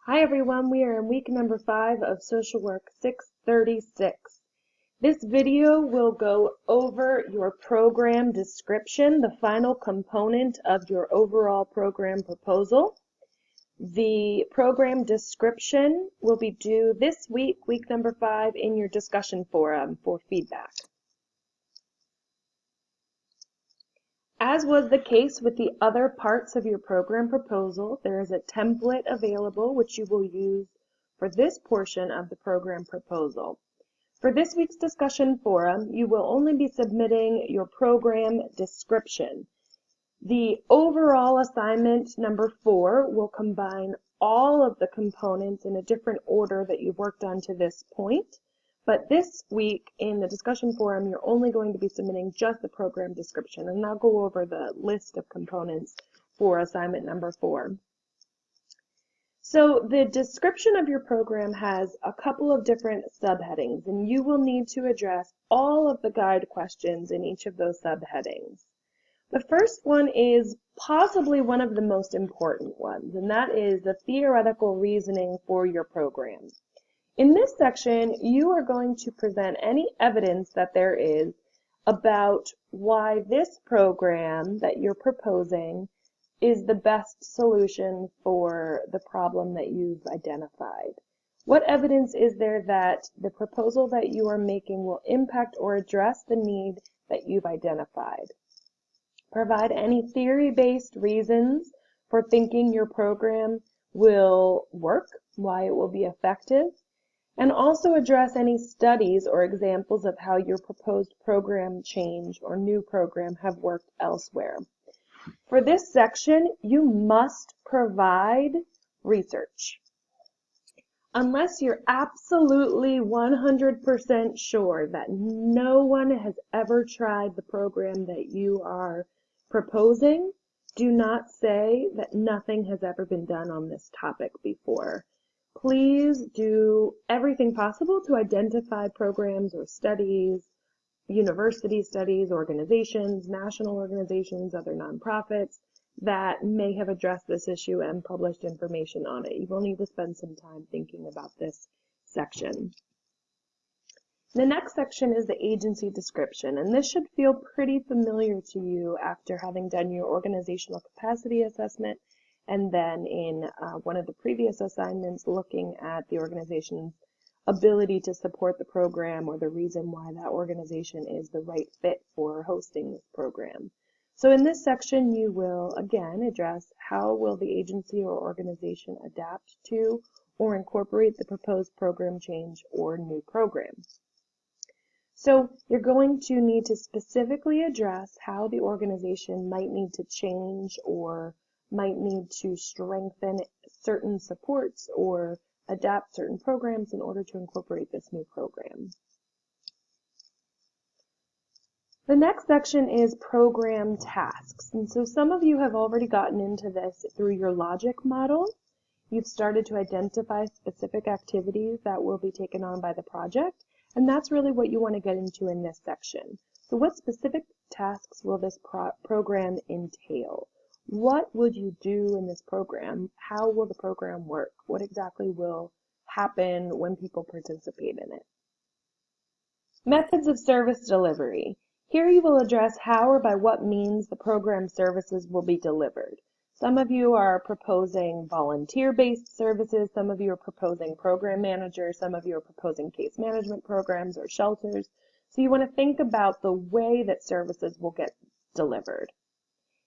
Hi everyone, we are in week number 5 of Social Work 636. This video will go over your program description, the final component of your overall program proposal. The program description will be due this week, week number 5, in your discussion forum for feedback. As was the case with the other parts of your program proposal, there is a template available which you will use for this portion of the program proposal. For this week's discussion forum, you will only be submitting your program description. The overall assignment number 4 will combine all of the components in a different order that you've worked on to this point. But this week in the discussion forum, you're only going to be submitting just the program description, and I'll go over the list of components for assignment number 4. So the description of your program has a couple of different subheadings, and you will need to address all of the guide questions in each of those subheadings. The first one is possibly one of the most important ones, and that is the theoretical reasoning for your program. In this section, you are going to present any evidence that there is about why this program that you're proposing is the best solution for the problem that you've identified. What evidence is there that the proposal that you are making will impact or address the need that you've identified? Provide any theory-based reasons for thinking your program will work, why it will be effective, and also address any studies or examples of how your proposed program change or new program have worked elsewhere. For this section, you must provide research. Unless you're absolutely 100% sure that no one has ever tried the program that you are proposing, do not say that nothing has ever been done on this topic before. Please do everything possible to identify programs or studies, university studies, organizations, national organizations, other nonprofits that may have addressed this issue and published information on it. You will need to spend some time thinking about this section. The next section is the agency description, and this should feel pretty familiar to you after having done your organizational capacity assessment and then in one of the previous assignments looking at the organization's ability to support the program or the reason why that organization is the right fit for hosting this program. So in this section you will again address how will the agency or organization adapt to or incorporate the proposed program change or new program. So you're going to need to specifically address how the organization might need to change or might need to strengthen certain supports or adapt certain programs in order to incorporate this new program. The next section is program tasks. And so some of you have already gotten into this through your logic model. You've started to identify specific activities that will be taken on by the project, and that's really what you want to get into in this section. So what specific tasks will this program entail? What would you do in this program? How will the program work? What exactly will happen when people participate in it? Methods of service delivery. Here you will address how or by what means the program services will be delivered. Some of you are proposing volunteer-based services, some of you are proposing program managers, some of you are proposing case management programs or shelters. So you want to think about the way that services will get delivered.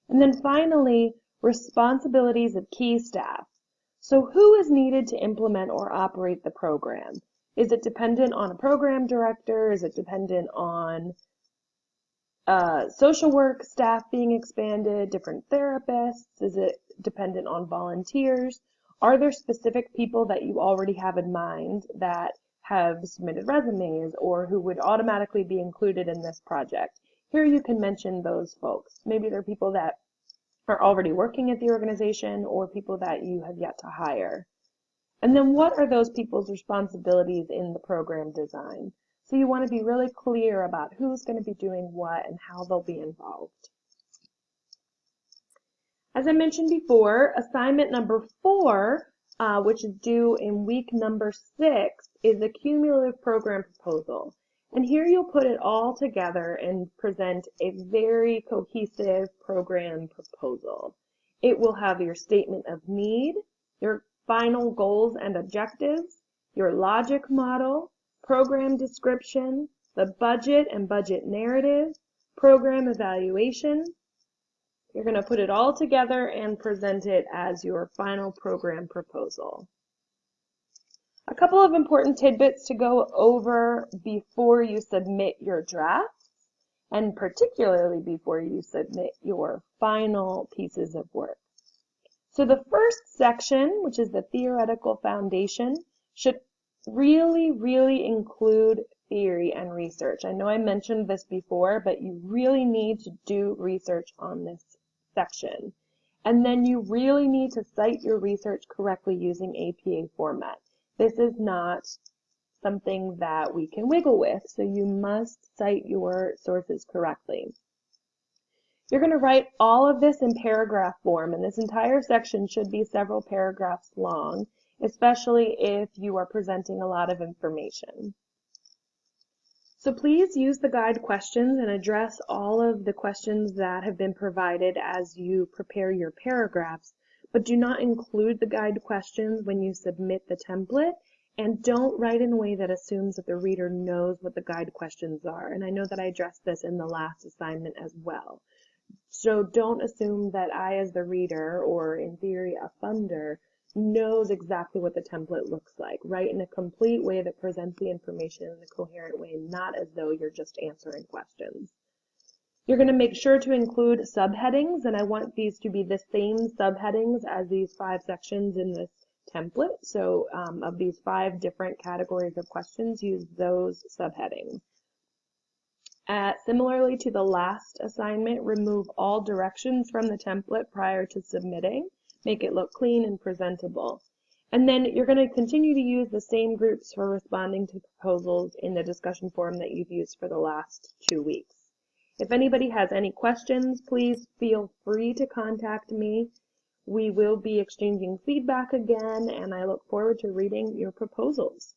And then finally, responsibilities of key staff. So who is needed to implement or operate the program? Is it dependent on a program director? Is it dependent on social work staff being expanded, different therapists? Is it dependent on volunteers? Are there specific people that you already have in mind that have submitted resumes or who would automatically be included in this project? Here you can mention those folks. Maybe they're people that are already working at the organization or people that you have yet to hire. And then what are those people's responsibilities in the program design? So you want to be really clear about who's going to be doing what and how they'll be involved. As I mentioned before, assignment number 4 which is due in week number 6, is a cumulative program proposal. And here you'll put it all together and present a very cohesive program proposal. It will have your statement of need, your final goals and objectives, your logic model, program description, the budget and budget narrative, program evaluation. You're going to put it all together and present it as your final program proposal. A couple of important tidbits to go over before you submit your drafts, and particularly before you submit your final pieces of work. So the first section, which is the theoretical foundation, should really include theory and research. I know I mentioned this before, but you really need to do research on this section. And then you really need to cite your research correctly using APA format. This is not something that we can wiggle with, so you must cite your sources correctly. You're going to write all of this in paragraph form, and this entire section should be several paragraphs long, especially if you are presenting a lot of information. So please use the guide questions and address all of the questions that have been provided as you prepare your paragraphs, but do not include the guide questions when you submit the template, and don't write in a way that assumes that the reader knows what the guide questions are. And I know that I addressed this in the last assignment as well. So don't assume that I, as the reader, or in theory a funder, knows exactly what the template looks like. Write in a complete way that presents the information in a coherent way, not as though you're just answering questions. You're going to make sure to include subheadings, and I want these to be the same subheadings as these 5 sections in this template. So of these 5 different categories of questions, use those subheadings. Similarly to the last assignment, remove all directions from the template prior to submitting. Make it look clean and presentable. And then you're going to continue to use the same groups for responding to proposals in the discussion forum that you've used for the last 2 weeks. If anybody has any questions, please feel free to contact me. We will be exchanging feedback again, and I look forward to reading your proposals.